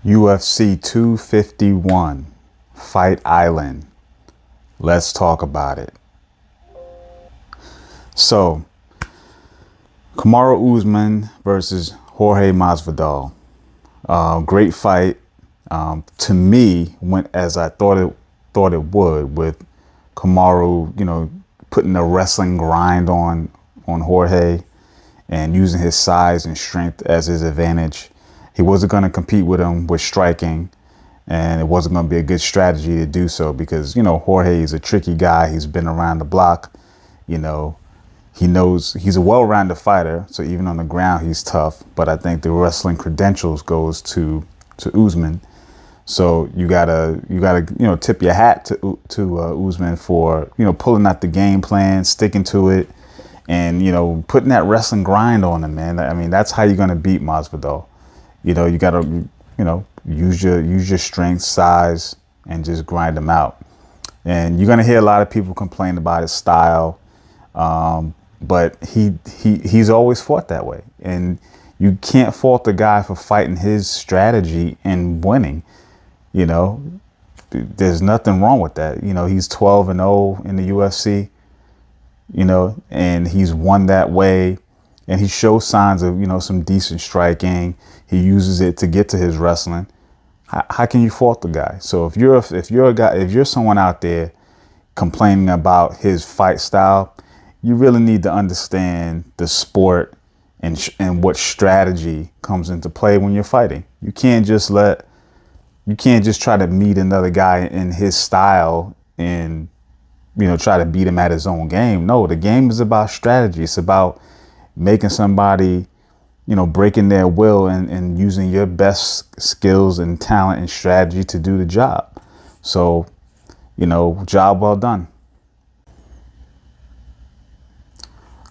UFC 251, Fight Island. Let's talk about it. So, Kamara Huisman versus Jorge Masvidal. Great fight. To me, went as I thought it would, with Kamara, putting a wrestling grind on Jorge and using his size and strength as his advantage. He wasn't going to compete with him with striking, and it wasn't going to be a good strategy to do so because, Jorge is a tricky guy. He's been around the block. He knows he's a well-rounded fighter. So even on the ground, he's tough. But I think the wrestling credentials goes to Huisman. So you gotta tip your hat to Huisman for pulling out the game plan, sticking to it, and putting that wrestling grind on him, man. I mean, that's how you're gonna beat Masvidal. You gotta use your strength, size, and just grind him out. And you're gonna hear a lot of people complain about his style, but he's always fought that way, and you can't fault the guy for fighting his strategy and winning. There's nothing wrong with that. He's 12-0 in the UFC, and he's won that way. And he shows signs of, some decent striking. He uses it to get to his wrestling. How can you fault the guy? So if you're someone out there complaining about his fight style, you really need to understand the sport and what strategy comes into play when you're fighting. You can't just try to meet another guy in his style and, try to beat him at his own game. No, the game is about strategy. It's about making somebody, breaking their will and using your best skills and talent and strategy to do the job. So, job well done.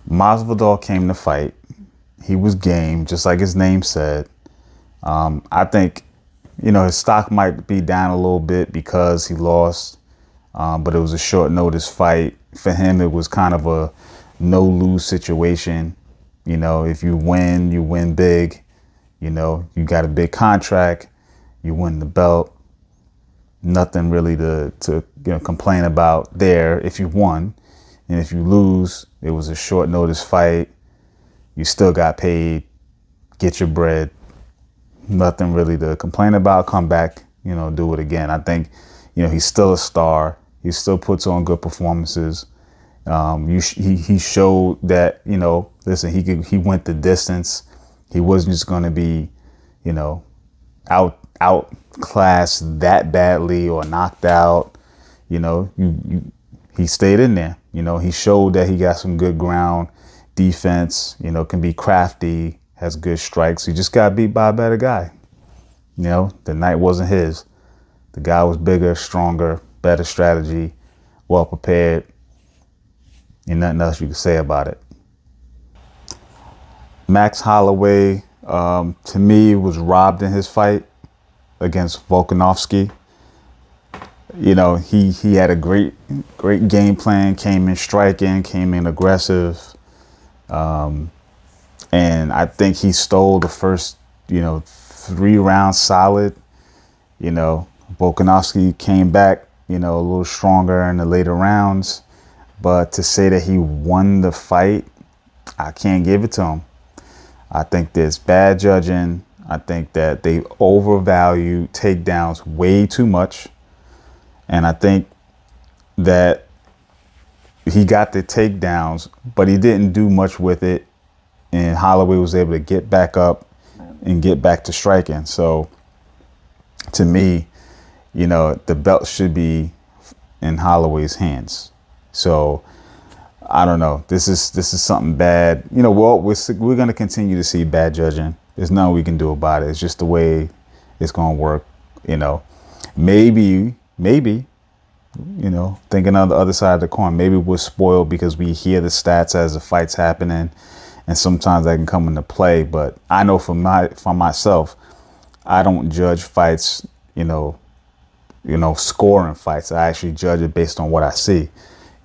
Masvidal came to fight. He was game, just like his name said. I think, his stock might be down a little bit because he lost, but it was a short notice fight. For him, it was kind of a no-lose situation. If you win big. You got a big contract, you win the belt. Nothing really to complain about there if you won. And if you lose, it was a short notice fight. You still got paid, get your bread. Nothing really to complain about. Come back, do it again. I think, he's still a star. He still puts on good performances. He showed that, listen, he went the distance. He wasn't just going to be, outclassed that badly or knocked out. He stayed in there. He showed that he got some good ground defense, can be crafty, has good strikes. He just got beat by a better guy. The night wasn't his. The guy was bigger, stronger, better strategy, well prepared. Ain't nothing else you can say about it. Max Holloway, to me, was robbed in his fight against Volkanovski. He had a great game plan, came in striking, came in aggressive. And I think he stole the first, 3 rounds solid. Volkanovski came back, a little stronger in the later rounds. But to say that he won the fight, I can't give it to him. I think there's bad judging. I think that they overvalue takedowns way too much. And I think that he got the takedowns, but he didn't do much with it. And Holloway was able to get back up and get back to striking. So to me, the belt should be in Holloway's hands. So I don't know. This is something bad. We're going to continue to see bad judging. There's nothing we can do about it. It's just the way it's going to work. Maybe, thinking on the other side of the coin, maybe we're spoiled because we hear the stats as the fight's happening, and sometimes that can come into play. But I know for myself, I don't judge fights, scoring fights. I actually judge it based on what I see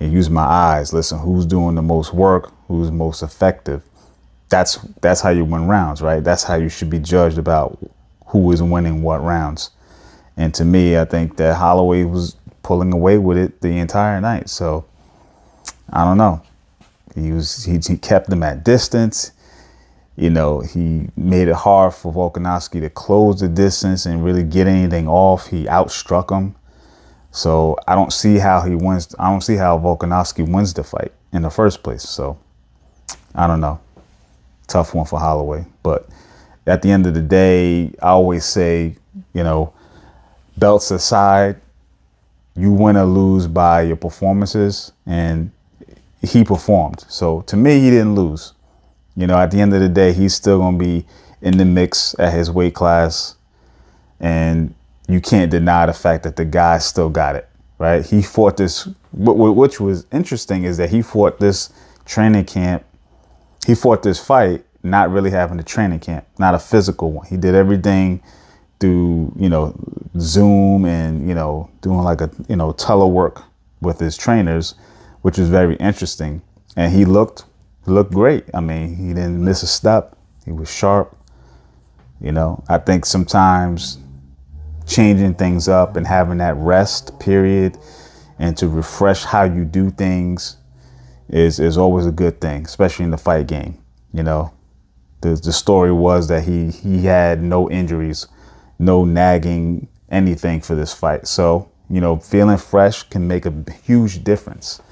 and use my eyes. Listen, who's doing the most work, who's most effective. That's how you win rounds, right? That's how you should be judged about who was winning what rounds. And to me, I think that Holloway was pulling away with it the entire night. So I don't know. He kept them at distance. You know, he made it hard for Volkanovski to close the distance and really get anything off. He outstruck him. So I don't see how he wins. I don't see how Volkanovski wins the fight in the first place. So I don't know. Tough one for Holloway. But at the end of the day, I always say, you know, belts aside, you win or lose by your performances. And he performed. So to me, he didn't lose. You know, at the end of the day, he's still going to be in the mix at his weight class. And you can't deny the fact that the guy still got it, right? He fought this, which was interesting, is that he fought this training camp. He fought this fight not really having a training camp, not a physical one. He did everything through, you know, Zoom and, you know, doing like a, you know, telework with his trainers, which was very interesting. And he looked great. I mean, he didn't miss a step. He was sharp. You know, I think sometimes changing things up and having that rest period and to refresh how you do things is always a good thing, especially in the fight game. You know, the story was that he had no injuries, no nagging, anything for this fight. So, you know, feeling fresh can make a huge difference.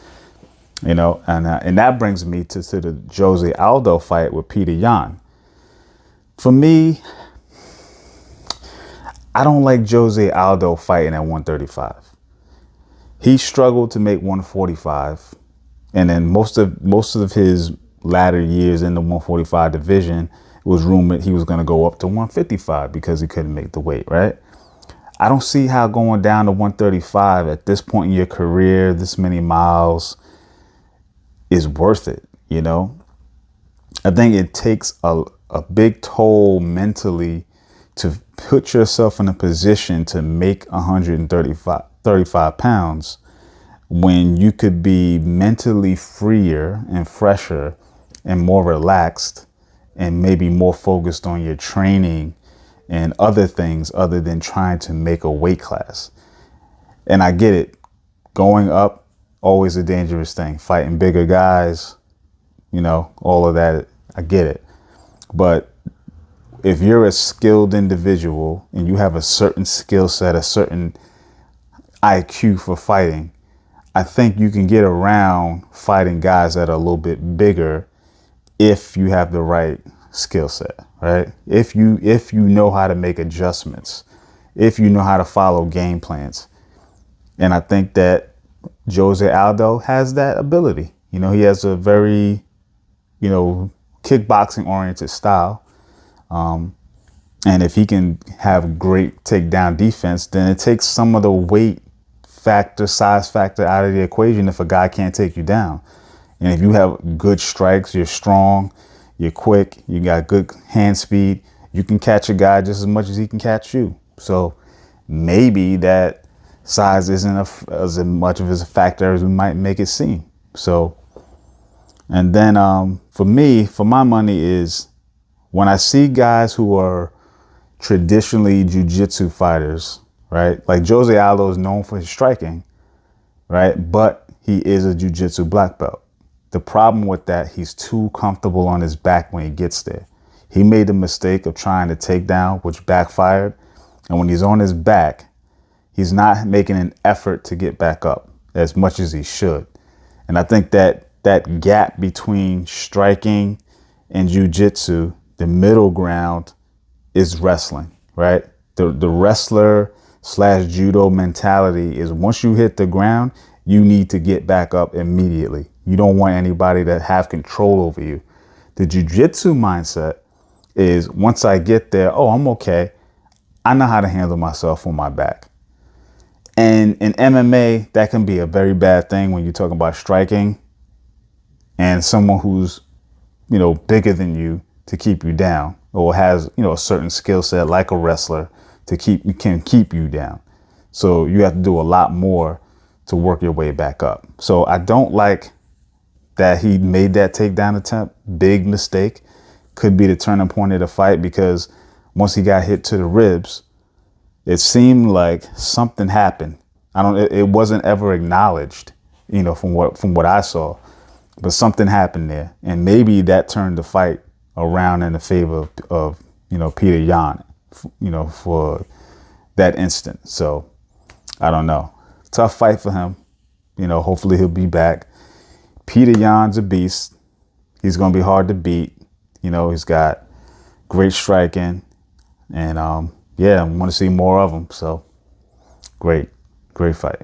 You know, and that brings me to the Josie Aldo fight with Peter Yan. For me, I don't like Josie Aldo fighting at 135. He struggled to make 145, and then most of his latter years in the 145 division, it was rumored he was going to go up to 155 because he couldn't make the weight, right? I don't see how going down to 135 at this point in your career, this many miles, is worth it. You know, I think it takes a big toll mentally to put yourself in a position to make 135 pounds when you could be mentally freer and fresher and more relaxed and maybe more focused on your training and other things other than trying to make a weight class. And I get it. Going up, always a dangerous thing. Fighting bigger guys, you know, all of that, I get it. But if you're a skilled individual and you have a certain skill set, a certain IQ for fighting, I think you can get around fighting guys that are a little bit bigger if you have the right skill set, right? If you know how to make adjustments, if you know how to follow game plans. And I think that Jose Aldo has that ability. You know, he has a very, you know, kickboxing oriented style. And if he can have great takedown defense, then it takes some of the weight factor, size factor out of the equation if a guy can't take you down. And if you have good strikes, you're strong, you're quick, you got good hand speed, you can catch a guy just as much as he can catch you. So maybe that size isn't as much of a factor as we might make it seem. So, and then for me, for my money is when I see guys who are traditionally jiu-jitsu fighters, right? Like Jose Aldo is known for his striking, right? But he is a jiu-jitsu black belt. The problem with that, he's too comfortable on his back when he gets there. He made the mistake of trying to take down, which backfired. And when he's on his back, he's not making an effort to get back up as much as he should. And I think that that gap between striking and jiu-jitsu, the middle ground, is wrestling, right? The wrestler / judo mentality is once you hit the ground, you need to get back up immediately. You don't want anybody to have control over you. The jiu-jitsu mindset is once I get there, oh, I'm okay. I know how to handle myself on my back. And in MMA, that can be a very bad thing when you're talking about striking and someone who's, you know, bigger than you to keep you down or has, you know, a certain skill set like a wrestler can keep you down. So you have to do a lot more to work your way back up. So I don't like that he made that takedown attempt. Big mistake. Could be the turning point of the fight because once he got hit to the ribs, it seemed like something happened. It wasn't ever acknowledged, from what I saw, but something happened there. And maybe that turned the fight around in the favor of Peter Yan, for that instant. So I don't know. Tough fight for him. Hopefully he'll be back. Peter Yan's a beast. He's going to be hard to beat. He's got great striking. And, I want to see more of him. So great fight.